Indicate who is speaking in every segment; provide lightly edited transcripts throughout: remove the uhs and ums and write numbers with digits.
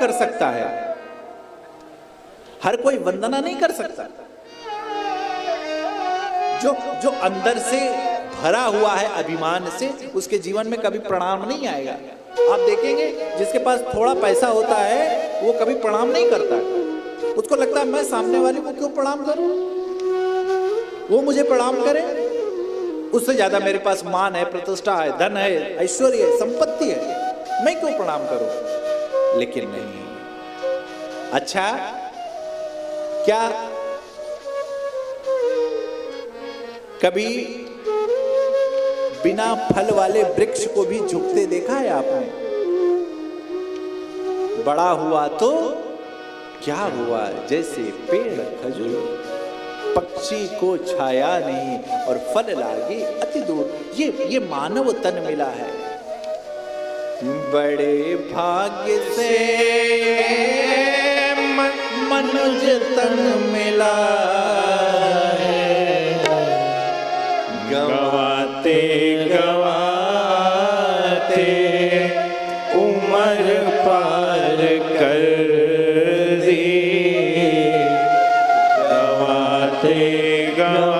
Speaker 1: कर सकता है, हर कोई वंदना नहीं कर सकता। जो अंदर से भरा हुआ है अभिमान से, उसके जीवन में कभी प्रणाम नहीं आएगा। आप देखेंगे जिसके पास थोड़ा पैसा होता है वो कभी प्रणाम नहीं करता, उसको लगता है मैं सामने वाले को क्यों प्रणाम करूं, वो मुझे प्रणाम करे, उससे ज्यादा मेरे पास मान है, प्रतिष्ठा है, धन है, ऐश्वर्य है, संपत्ति है, मैं क्यों प्रणाम करूं। लेकिन नहीं। अच्छा, क्या कभी बिना फल वाले वृक्ष को भी झुकते देखा है आपने? बड़ा हुआ तो क्या हुआ, जैसे पेड़ खजूर, पक्षी को छाया नहीं और फल लागे अति दूर। ये मानव तन मिला है। बड़े भाग्य से मनुज तन मिला है, गवाते गवाते उम्र पार कर दी, गवाते गवाते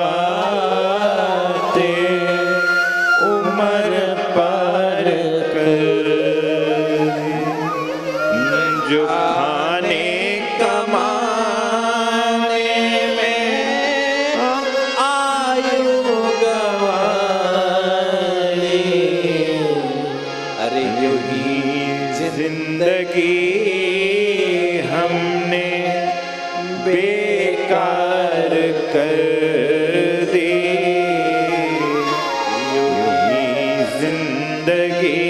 Speaker 1: उम्र पार कर दी। जो खाने कमाने में आयु गवाली, अरे यूं ही जिंदगी हमने बेकार कर दी, यूं ही जिंदगी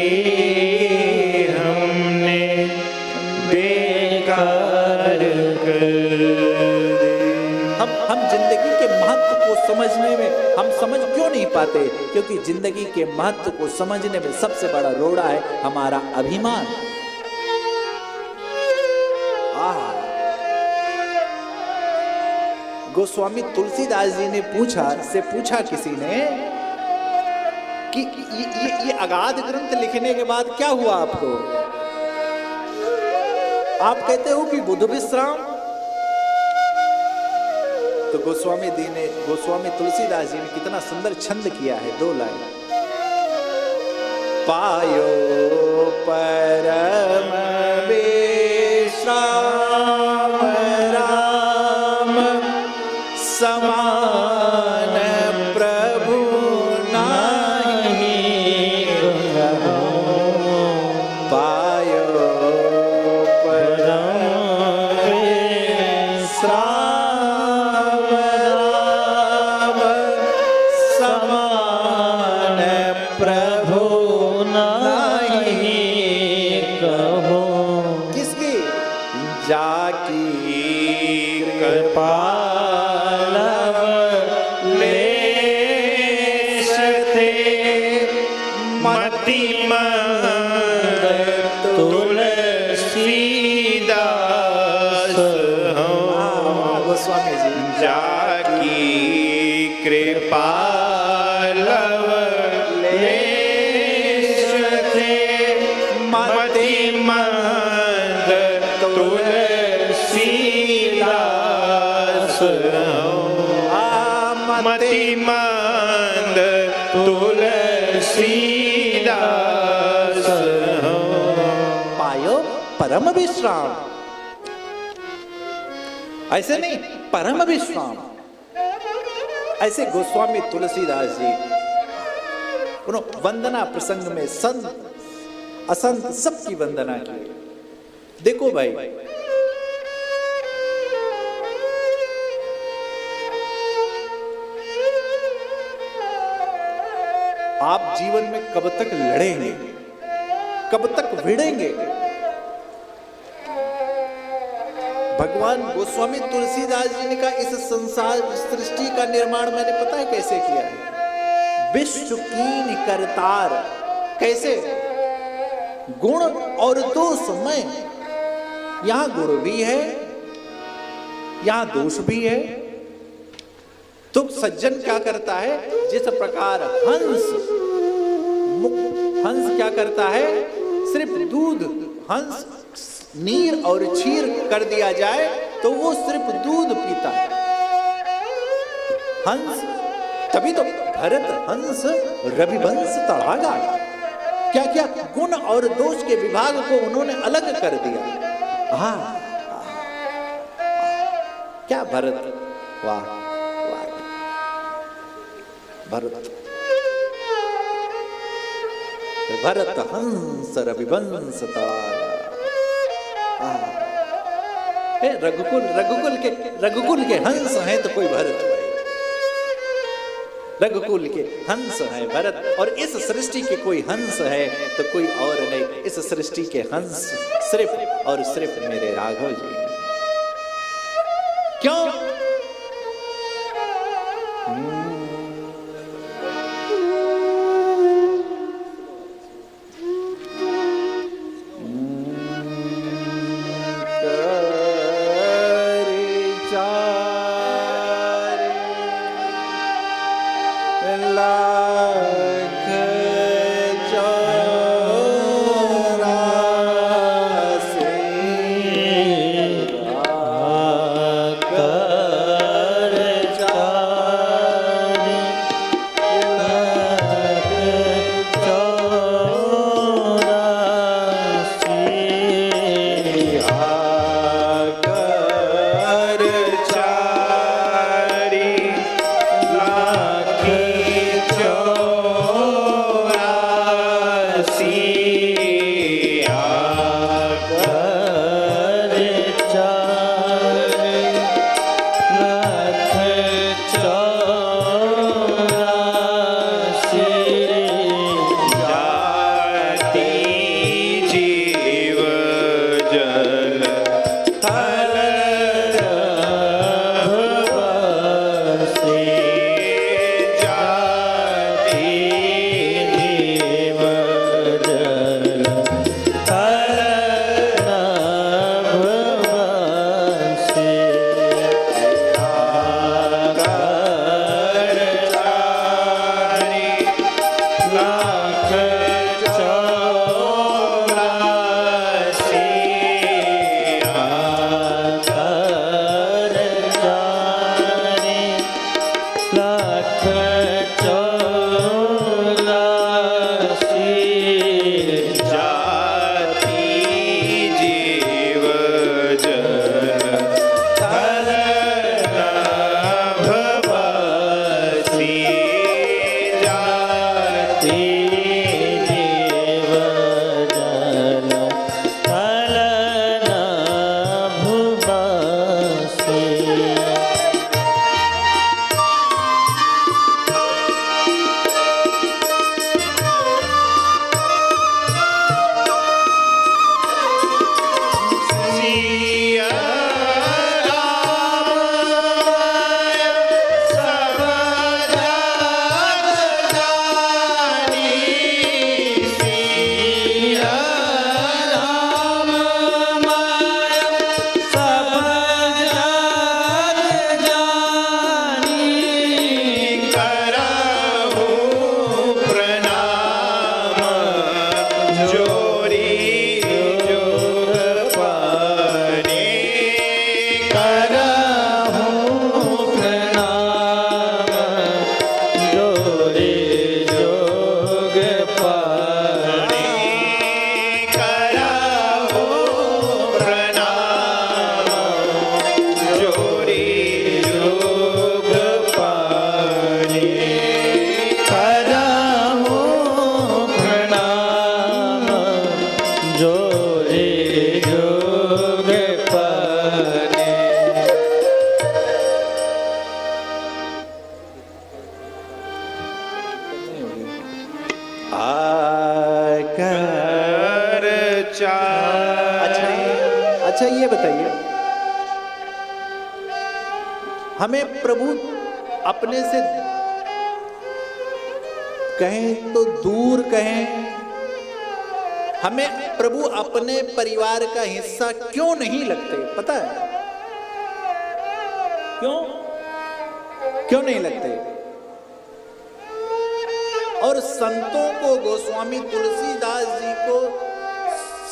Speaker 1: हमने बेकार कर दी। हम जिंदगी के महत्व को समझने में हम समझ क्यों नहीं पाते? क्योंकि जिंदगी के महत्व को समझने में सबसे बड़ा रोड़ा है हमारा अभिमान। गोस्वामी तुलसीदास जी ने पूछा किसी ने कि ये अगाध ग्रंथ लिखने के बाद क्या हुआ आपको? आप कहते हो कि बुध विश्राम। तो गोस्वामी तुलसीदास जी ने कितना सुंदर छंद किया है, 2 लाइन। पायो परम विश्राम राम समान प्रभु नहीं कहो, पायो परम विश्राम राम समान प्रभु नहीं कहो। किसकी? जाकी कृपा तुलसीदास गोस्वामी जी, जाकी कृपा लवलेश थे, मतिमंद तुलसीदास, मतिमंद तुलसीदास। पायो परम विश्राम, ऐसे नहीं, परम विश्राम। ऐसे गोस्वामी तुलसीदास जी वंदना प्रसंग में संत असंत सबकी वंदना की। देखो भाई, आप जीवन में कब तक लड़ेंगे, कब तक भिड़ेंगे? भगवान गोस्वामी तुलसीदास जी ने कहा इस संसार सृष्टि का निर्माण मैंने पता है कैसे किया है? विश्व कीन करतार। कैसे? गुण और दोष में, यहां गुण भी है, यहां दोष भी है। तो सज्जन क्या करता है? जिस प्रकार हंस क्या करता है? सिर्फ दूध, हंस नीर और क्षीर कर दिया जाए तो वो सिर्फ दूध पीता है। हंस, तभी तो भरत हंस रविवंश तड़ागा। क्या क्या गुण और दोष के विभाग को उन्होंने अलग कर दिया। हाँ, क्या भरत, वाह वाह भरत, भरत हंस रविवंश तड़ागा। रघुकुल के हंस हैं तो कोई भरत भाई, रघुकुल के हंस हैं भरत। और इस सृष्टि के कोई हंस है तो कोई और नहीं, इस सृष्टि के हंस सिर्फ और सिर्फ मेरे राघव जी हैं। क्यों? अच्छा ये बताइए, हमें प्रभु अपने से कहें तो दूर कहें, हमें प्रभु अपने परिवार का हिस्सा क्यों नहीं लगते? पता है क्यों नहीं लगते? और संतों को, गोस्वामी तुलसीदास जी को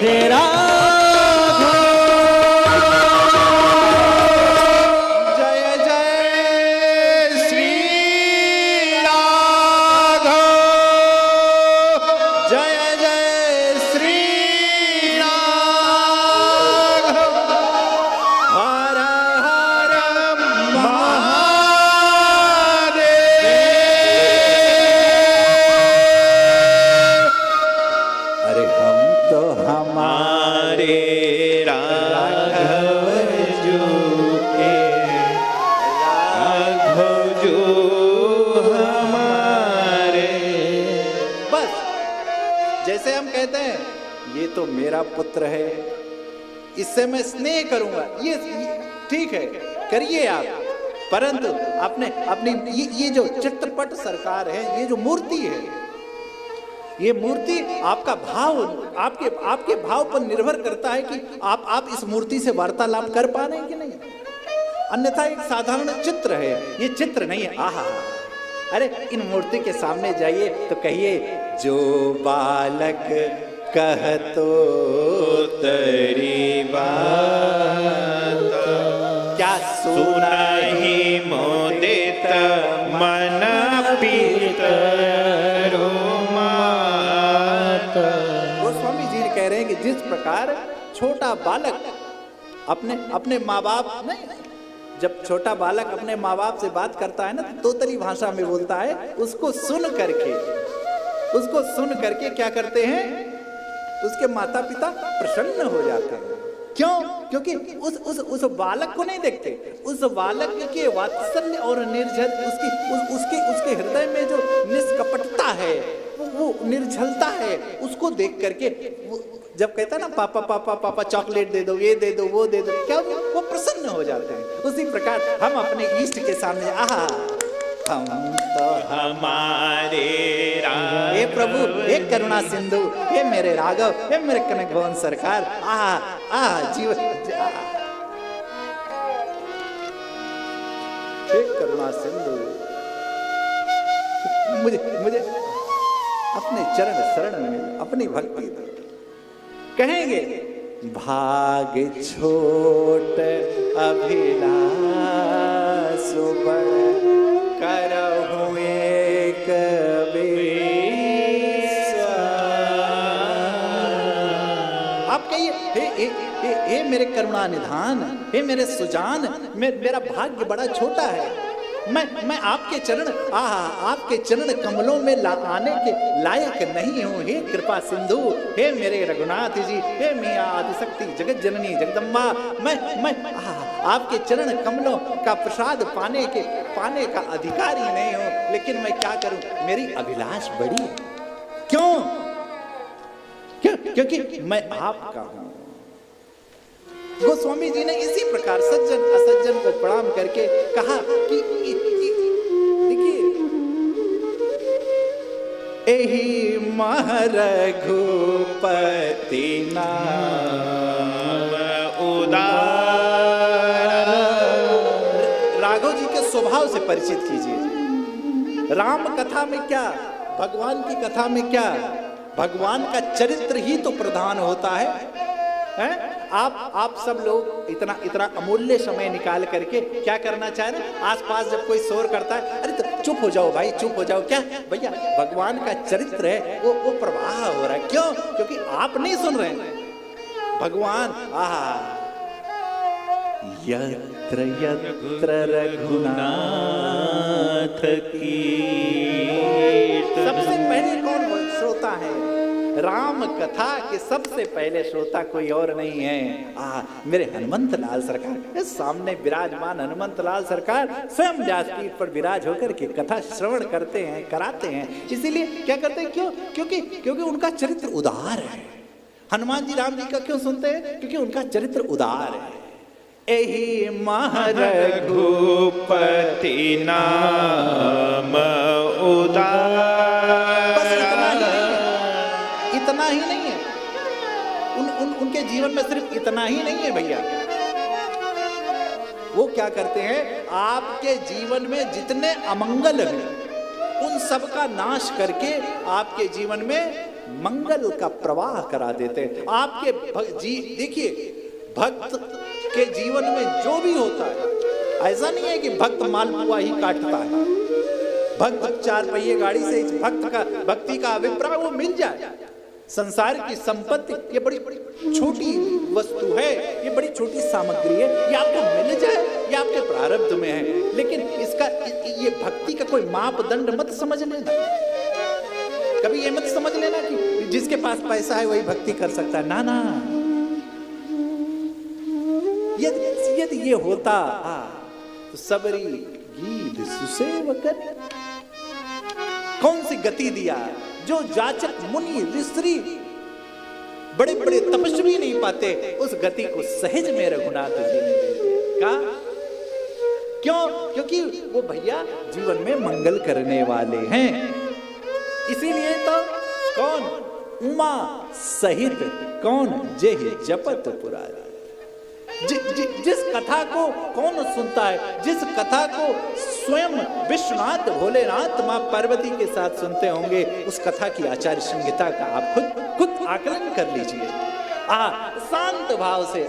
Speaker 2: मेरे राघव।
Speaker 1: जय जय श्री राघव, जय जय श्री राघव, हर हर महादेव। अरे हम तो हमारे
Speaker 3: राघव जो के राघव जो हमारे।
Speaker 1: बस जैसे हम कहते हैं ये तो मेरा पुत्र है, इससे मैं स्नेह करूंगा, ये ठीक है, करिए आप, परंतु अपने अपनी ये जो चित्रपट सरकार है, ये जो मूर्ति है, ये मूर्ति आपका भाव, आपके भाव पर निर्भर करता है कि आप इस मूर्ति से वार्तालाप कर पा रहे हैं कि नहीं। अन्यथा एक साधारण चित्र है, ये चित्र नहीं है। आहा, अरे इन मूर्ति के सामने जाइए तो कहिए जो बालक कहतो
Speaker 3: तेरी बात
Speaker 1: क्या सुना
Speaker 3: सुनाही मोदित मन पीत रोमात।
Speaker 1: गोस्वामी जी कह रहे हैं कि जिस प्रकार छोटा बालक अपने माँ बाप नहीं, जब छोटा बालक अपने माँ बाप से बात करता है ना तो तोतली भाषा में बोलता है, उसको सुन करके क्या करते हैं, उसके माता पिता प्रसन्न हो जाते हैं। क्यों? क्योंकि उस बालक को नहीं देखते, उस बालक के वात्सल्य और निर्झल उसके हृदय में जो निष्कपटता है, वो निर्झलता है, उसको देख करके जब कहता है ना पापा पापा पापा चॉकलेट दे दो, ये दे दो, वो दे दो, क्या वो प्रसन्न हो जाते हैं। उसी प्रकार हम अपने इष्ट के सामने आहा हम तो
Speaker 3: हमारे
Speaker 1: हे प्रभु, हे करुणा सिंधु, हे मेरे राघव, हे मेरे कनक भवन सरकार, जीवन हे करुणा सिंधु, मुझे अपने चरण शरण में अपनी भक्ति दो। कहेंगे भाग छोट अभिलाष बड़ करहु एक विश्वास। आप कहिए हे मेरे करुणा निधान, हे मेरे सुजान, मेरा भाग्य बड़ा छोटा है, मैं आपके चरण कमलों में आने के लायक नहीं हूँ। हे कृपा सिंधु, हे मेरे रघुनाथ जी, हे मियाँ आदिशक्ति जगत जननी जगदम्बा, मैं आपके चरण कमलों का प्रसाद पाने का अधिकारी नहीं हूँ, लेकिन मैं क्या करूँ, मेरी अभिलाष बड़ी है। क्यों? क्योंकि मैं आपका हूँ। गोस्वामी जी ने इसी प्रकार सज्जन असज्जन को प्रणाम करके कहा कि देखिए, एही महरघुपति नाम
Speaker 3: उदार।
Speaker 1: राघव जी के स्वभाव से परिचित कीजिए। राम कथा में क्या, भगवान की कथा में क्या, भगवान का चरित्र ही तो प्रधान होता है। आप सब लोग इतना अमूल्य समय निकाल करके क्या करना चाह रहे हैं, आसपास जब कोई शोर करता है, अरे तो चुप हो जाओ भाई, चुप हो जाओ। क्या भैया, भगवान का चरित्र है, वो प्रवाह हो रहा है। क्यों? क्योंकि आप नहीं सुन रहे हैं। भगवान यत्र यत्र रघुनाथ की, सबसे पहले कौन श्रोता है? राम कथा के सबसे पहले श्रोता कोई और नहीं है, मेरे हनुमंत लाल सरकार। इस सामने विराजमान हनुमंत लाल सरकार स्वयं व्यासपीठ पर विराज होकर के कथा श्रवण करते हैं, कराते हैं। इसीलिए क्या करते हैं? क्यों? क्योंकि उनका चरित्र उदार है। हनुमान जी राम जी का क्यों सुनते हैं? क्योंकि उनका चरित्र उदार है। एही
Speaker 3: महरघुपति नाम उदार।
Speaker 1: बस इतना ही नहीं है, उनके जीवन में सिर्फ इतना ही नहीं है भैया। वो क्या करते हैं, आपके जीवन में जितने अमंगल हैं उन सब का नाश करके आपके जीवन में मंगल का प्रवाह करा देते हैं। आपके देखिए, भक्त के जीवन में जो भी होता है, ऐसा नहीं है कि भक्त मालपुआ ही काटता है। भक्त 4 पहिए गाड़ी से इस भक्ति का अभिप्राय वो मिल जाए। संसार की संपत्ति ये बड़ी छोटी वस्तु है, ये बड़ी छोटी सामग्री है, ये आपको मिल जाए, ये आपके प्रारब्ध में है। लेकिन इसका ये भक्ति का कोई मापदंड मत समझ लेना। कभी ये मत समझ लेना कि जिसके पास पैसा है वही भक्ति कर सकता है। ना ना, यदि ये होता तो सबरी गीत सुसेवकन कौन सी गति दिया। जो जाचक मुनि ऋषि बड़े बड़े तपस्वी नहीं पाते, उस गति को सहज में रघुनाथ जी ने दे दिया। क्यों? क्योंकि वो भैया जीवन में मंगल करने वाले हैं। इसीलिए तो कौन उमा सहित कौन जेहि जपत पुरारी। जिस कथा को कौन सुनता है, जिस कथा को स्वयं विश्वनाथ भोलेनाथ मां पार्वती के साथ सुनते होंगे, उस कथा की आचार्य संहिता का आप खुद आकलन कर लीजिए। शांत भाव से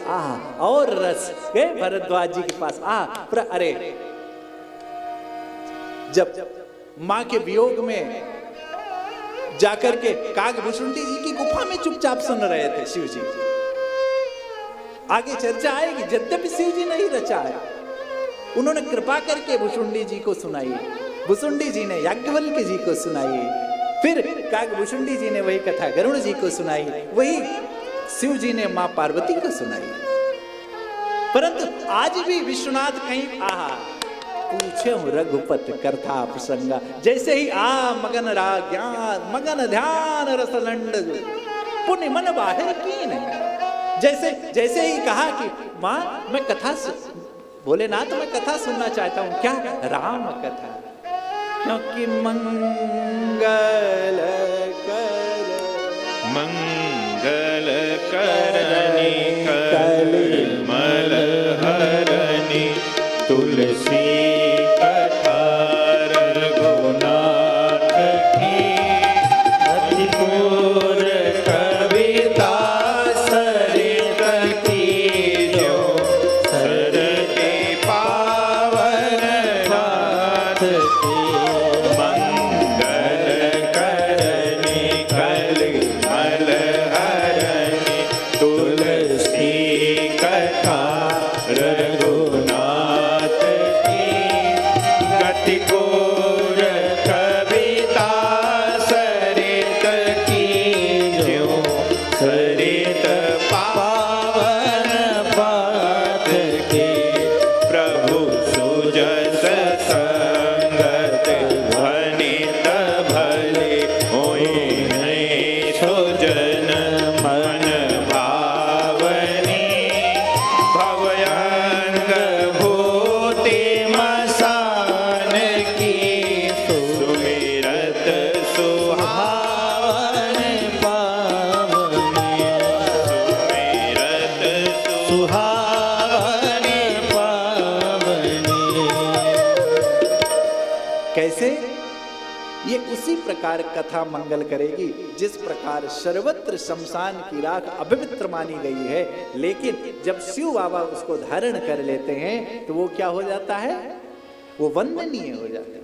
Speaker 1: और रस गए भरद्वाज जी के पास। अरे जब मां के वियोग में जाकर के कागभूषुंडी जी की गुफा में चुपचाप सुन रहे थे शिव जी। आगे चर्चा आएगी, यद्यपि शिव जी नहीं रचा है, उन्होंने कृपा करके भुषुंडी जी को सुनाई, भुषुंडी जी ने याज्ञवल्क्य जी को सुनाई, फिर कागभूषुंडी जी ने वही कथा गरुड़ जी को सुनाई, वही शिव जी ने मां पार्वती को सुनाई। परंतु आज भी विश्वनाथ कहीं पूछे रघुपत करथा प्रसंगा, जैसे ही मगन राग ज्ञान मगन ध्यान रसलंड पुण्य मन बाहर की नहीं। जैसे ही कहा कि मां मैं कथा भोलेनाथ मैं कथा सुनना चाहता हूं। क्या? राम कथा। क्योंकि मंगल
Speaker 3: करनी कलमल हरनी तुलसी कथा रघुनाथ की अतिपूर कविता सरित की जो सरते पावन नाथ की मंगल करनी कलमल हरनी तुलसी कथा रघुनाथ की गतिपूर कविता सरित की जो सरित पावन पाथ के प्रभु सुजस संगत ध्वनित भले होए नहीं सुजन मन भावनी भवयंग भूति मसान की सुमिरत सुहावन पावनी सुमिरत सुहावन पावनी।
Speaker 1: कैसे? ये उसी प्रकार कथा मंगल करेगी जिस प्रकार सर्वत्र शमशान की राख अपवित्र मानी गई है, लेकिन जब शिव बाबा उसको धारण कर लेते हैं तो वो क्या हो जाता है? वो वंदनीय हो जाता है।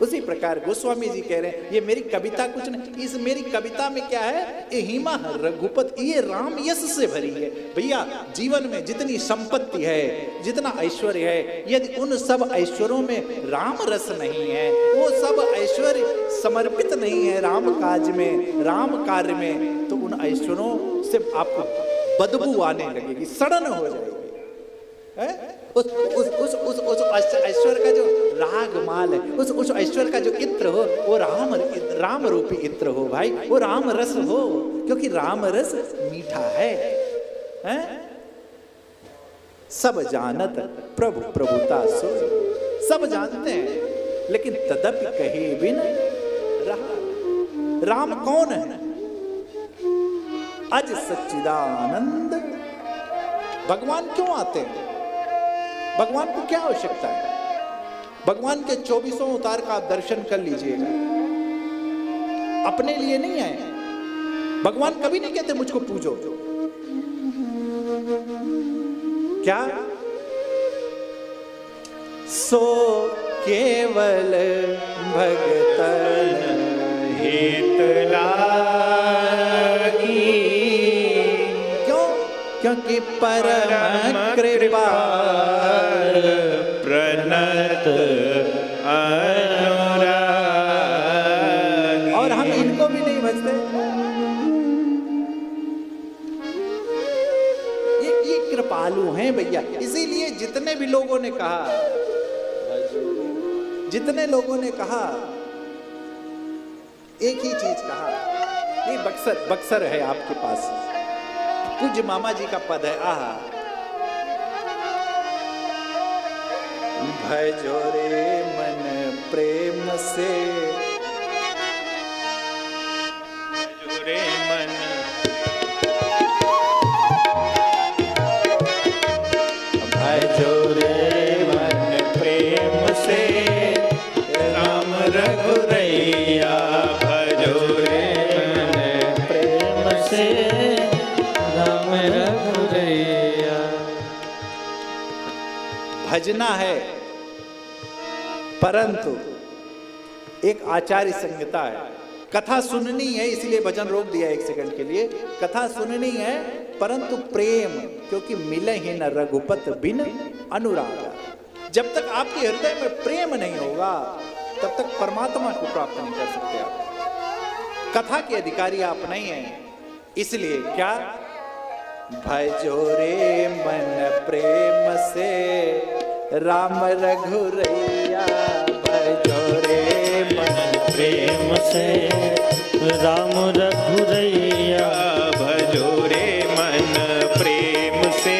Speaker 1: उसी प्रकार गोस्वामी जी कह रहे हैं ये मेरी कविता कुछ नहीं, इस मेरी कविता में क्या है? एहिमा रघुपत, ये राम यश से भरी है। भैया जीवन में जितनी संपत्ति है, जितना ऐश्वर्य है, यदि उन सब ऐश्वर्यों में राम रस नहीं है, वो सब ऐश्वर्य समर्पित नहीं है राम काज में, राम कार्य में, तो उन ऐश्वर्यों से आपको बदबू आने लगेगी, सड़न हो जाएगी। उस ऐश्वर्य का जो रागमाल है, उस ऐश्वर्य का जो इत्र हो, वो राम रूपी इत्र हो भाई, वो राम रस हो, क्योंकि राम रस मीठा है? सब जानत प्रभु प्रभुता सो, सब जानते हैं लेकिन तदपि कहे बिन रहा। राम कौन है? अज सच्चिदानंद। भगवान क्यों आते हैं? भगवान को क्या आवश्यकता है? भगवान के 24 अवतार का आप दर्शन कर लीजिएगा। अपने लिए नहीं आए। भगवान कभी नहीं कहते मुझको पूजो। क्या? सो केवल भगतन
Speaker 3: हित लागी।
Speaker 1: क्यों? क्योंकि परम कृपाल
Speaker 3: प्रणत अनुरागी।
Speaker 1: और हम इनको भी नहीं भजते। ये कृपालु हैं भैया। इसीलिए जितने भी लोगों ने कहा एक ही चीज कहा। ये बक्सर है आपके पास, पूज्य मामा जी का पद है। आहा, भजो रे मन प्रेम से,
Speaker 3: भजो रे मन,
Speaker 1: भजो रे
Speaker 3: मन प्रेम से राम रघुरैया। भजो रे मन
Speaker 2: प्रेम से राम रघुरैया।
Speaker 1: भजना है, परंतु एक आचार्य संहिता है। कथा सुननी है, इसलिए भजन रोक दिया 1 सेकंड के लिए। कथा सुननी है, परंतु प्रेम, क्योंकि मिले ही न रघुपत बिन अनुराग। जब तक आपके हृदय में प्रेम नहीं होगा, तब तक परमात्मा को प्राप्त नहीं कर सकते आप। कथा के अधिकारी आप नहीं हैं। इसलिए क्या? भजो रे मन प्रेम से राम रघुरैया। भजो रे मन
Speaker 2: प्रेम से राम रघुरैया।
Speaker 3: भजो रे मन प्रेम से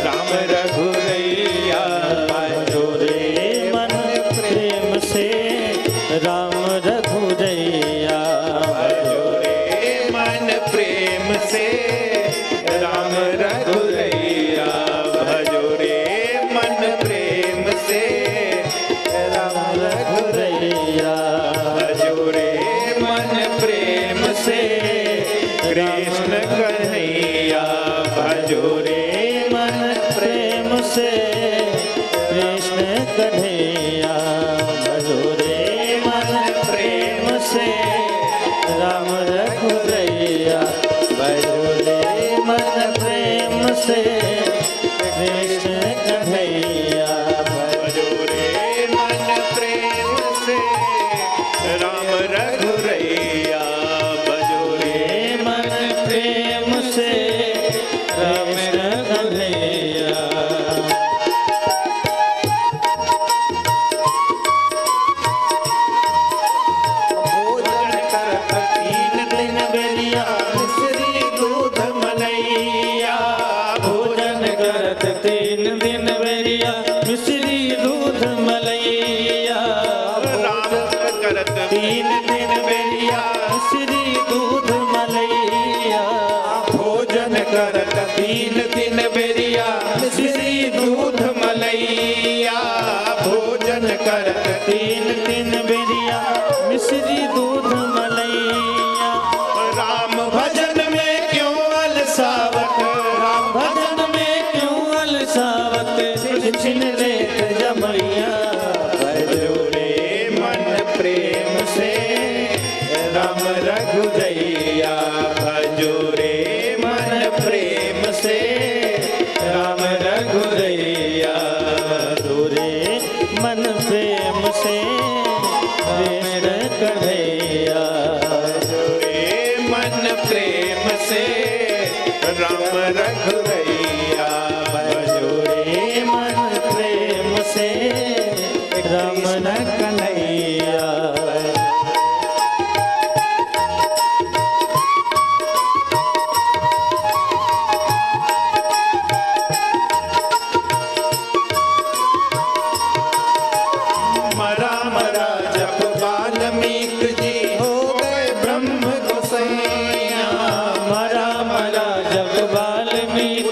Speaker 3: राम रघुरैया।
Speaker 2: भजो रे मन प्रेम से राम रघुरैया।
Speaker 3: भजो रे मन प्रेम से राम रघुरैया। भजो रे मन प्रेम से
Speaker 1: राम
Speaker 2: रघुरैया।
Speaker 3: भजो रे मन प्रेम से कृष्ण कन्हैया। भजो रे
Speaker 2: मन प्रेम से कृष्ण कन्हैया। भजो रे मन प्रेम से राम रघुरैया। भजो रे मन प्रेम से कृष्ण कन्हैया।
Speaker 3: भजो रे मन प्रेम से राम रघुरैया। भजो रे
Speaker 2: मन प्रेम से कृष्ण कन्हैया।
Speaker 1: भोजन करत
Speaker 3: तीन दिन बेलिया मिश्री दूध मलैया।
Speaker 2: भोजन करत 3 दिन बेरिया मिश्री दूध मलैया।
Speaker 3: राम करत
Speaker 2: 3 दिन बेरिया मिश्री दूध मलैया।
Speaker 3: भोजन करत 3 दिन बेरिया मिश्री दूध मलैया। भोजन करत
Speaker 2: 3 दिन बेरिया मिश्री दूध मलैया।
Speaker 3: राम भजन में क्यों अलसावत। राम
Speaker 2: भजन में क्यों अलसावत छिन रेत जमैया।
Speaker 3: भजो रे मन प्रेम से राम रघुरैया। भजो रे मन प्रेम से राम रघुरैया।
Speaker 2: दूरे मन प्रेम से कृष्ण कन्हैया।
Speaker 3: भजो रे मन प्रेम से राम रघुरैया। भजो
Speaker 2: रे मन प्रेम से राम कन्हैया।
Speaker 3: मरा मरा जप वाल्मीक जी हो गए ब्रह्म गोसैया।
Speaker 2: मरा मरा जब वाल्मीकि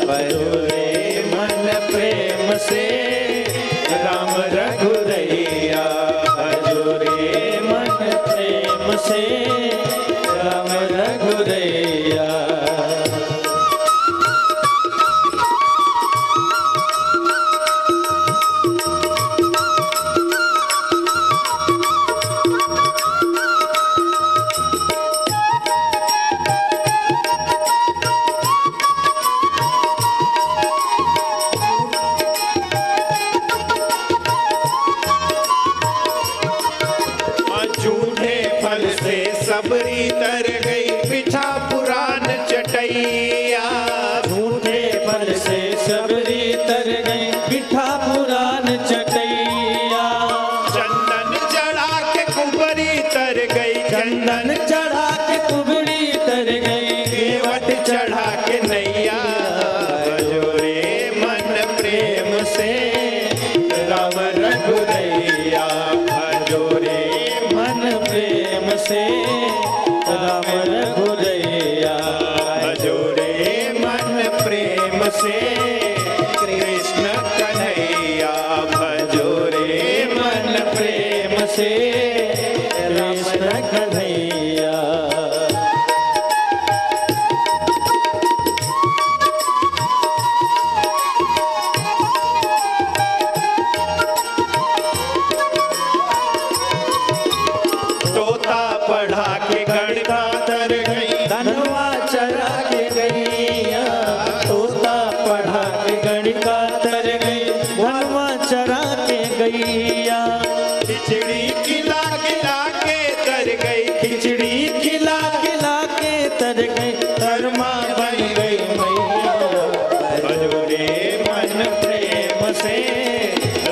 Speaker 2: भजो रे मन प्रेम से राम रघुरैया। भजो रे मन प्रेम से राम रघुरैया।
Speaker 3: झूठे फल से सबरी तर गई बिछा पुरान चटैया।
Speaker 2: झूठे फल से सबरी तर गई बिठा पुरान चटैया।
Speaker 3: चंदन चढ़ा के कुबरी तर गई
Speaker 2: चंदन चढ़ा के कुबड़ी तर गई
Speaker 3: केवट चढ़ा के नैया। भजो रे मन प्रेम से राम रघुरैया। भजो रे
Speaker 2: मन प्रेम से राम रघुरैया।
Speaker 3: भजो रे मन प्रेम से कृष्ण कन्हैया। भजो रे मन
Speaker 2: प्रेम से कृष्ण कन्हैया।
Speaker 3: तोता पढ़ा के गणका तर गई
Speaker 2: धनवा चरा के गैया। तोता पढ़ा के गणिका तर गई धनवा चरा के गैया।
Speaker 3: खिचड़ी खिला खिला के तर गई
Speaker 2: खिचड़ी खिला खिला के तर गई धर्मा बन गई मैया।
Speaker 3: भजो रे मन प्रेम से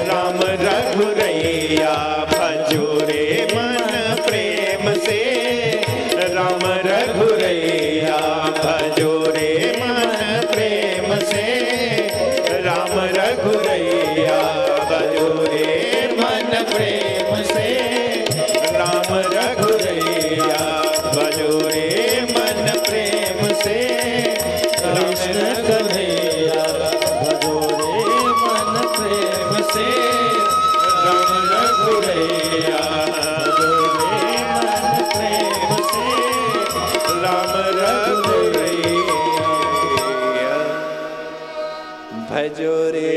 Speaker 3: राम रघुरैया। भजो रे मन प्रेम से राम रघुरैया। भजो रे मन प्रेम से राम रघुरैया। भजो रे मन प्रेम से राम रघुरैया। भजो रे मन प्रेम से
Speaker 2: कृष्ण कन्हैया। भजो रे मन प्रेम से
Speaker 3: राम रघुरैया।
Speaker 2: भजो रे मन प्रेम से
Speaker 3: राम रघुरैया। भजो रे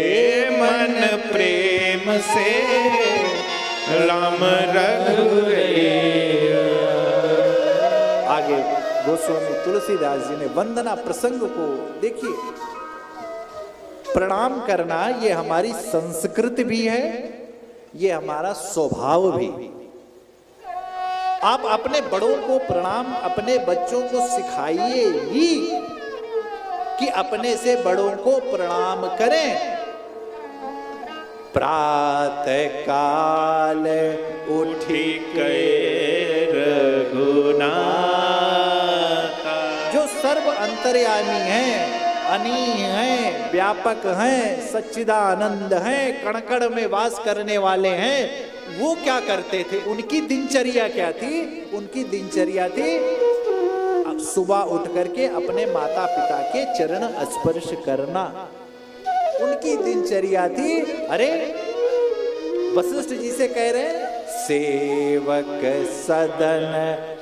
Speaker 3: मन प्रेम से राम रघुरैया।
Speaker 1: आगे गोस्वामी तुलसीदास जी ने वंदना प्रसंग को देखिए। प्रणाम करना ये हमारी संस्कृति भी है, ये हमारा स्वभाव भी। आप अपने बड़ों को प्रणाम अपने बच्चों को सिखाइए ही कि अपने से बड़ों को प्रणाम करें। प्रातः काल उठी के
Speaker 3: रघुनाथा।
Speaker 1: जो सर्व अंतर्यामी हैं, अनी हैं, व्यापक हैं, सच्चिदानंद हैं, कण-कण में वास करने वाले हैं, वो क्या करते थे? उनकी दिनचर्या क्या थी? उनकी दिनचर्या थी अब सुबह उठ करके अपने माता पिता के चरण स्पर्श करना। उनकी दिनचर्या थी। अरे वशिष्ठ जी से कह रहे हैं, सेवक सदन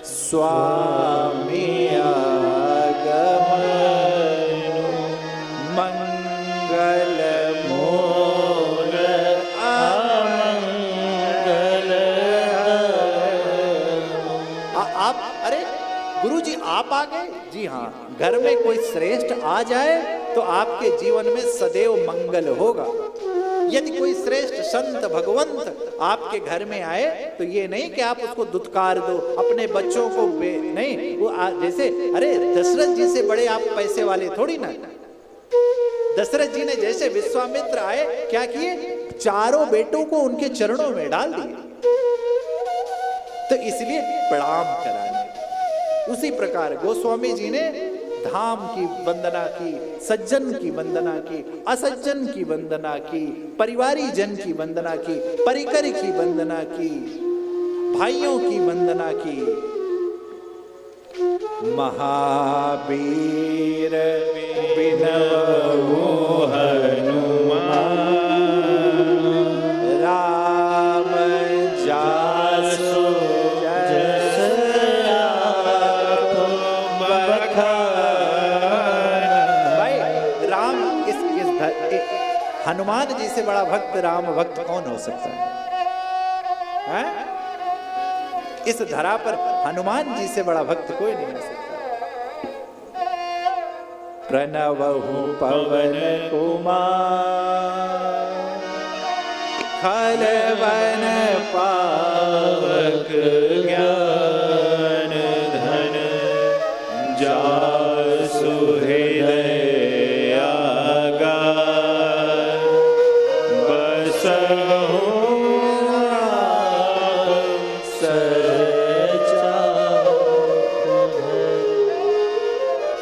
Speaker 1: स्वामी आगमनु मंगल मोर
Speaker 2: अमंगल।
Speaker 1: आप अरे गुरुजी आप आ गए? जी हाँ, घर में कोई श्रेष्ठ आ जाए तो आपके जीवन में सदैव मंगल होगा। यदि कोई श्रेष्ठ संत भगवंत आपके घर में आए तो ये नहीं कि आप उसको दुत्कार दो, अपने बच्चों को नहीं, वो जैसे अरे दशरथ जी से बड़े आप पैसे वाले थोड़ी ना। दशरथ जी ने जैसे विश्वामित्र आए क्या किए? चारों बेटों को उनके चरणों में डाल दिए। तो इसलिए प्रणाम कराने। उसी प्रकार गोस्वामी जी ने धाम की वंदना की, सज्जन की वंदना की, असज्जन की वंदना की, परिवारी जन की वंदना की, परिकर की वंदना की, भाइयों की वंदना की। महावीर विनव हनुमान जी से बड़ा भक्त राम भक्त कौन हो सकता है? इस धरा पर हनुमान जी से बड़ा भक्त कोई नहीं हो सकता। प्रणवहु पवन कुमार खलवन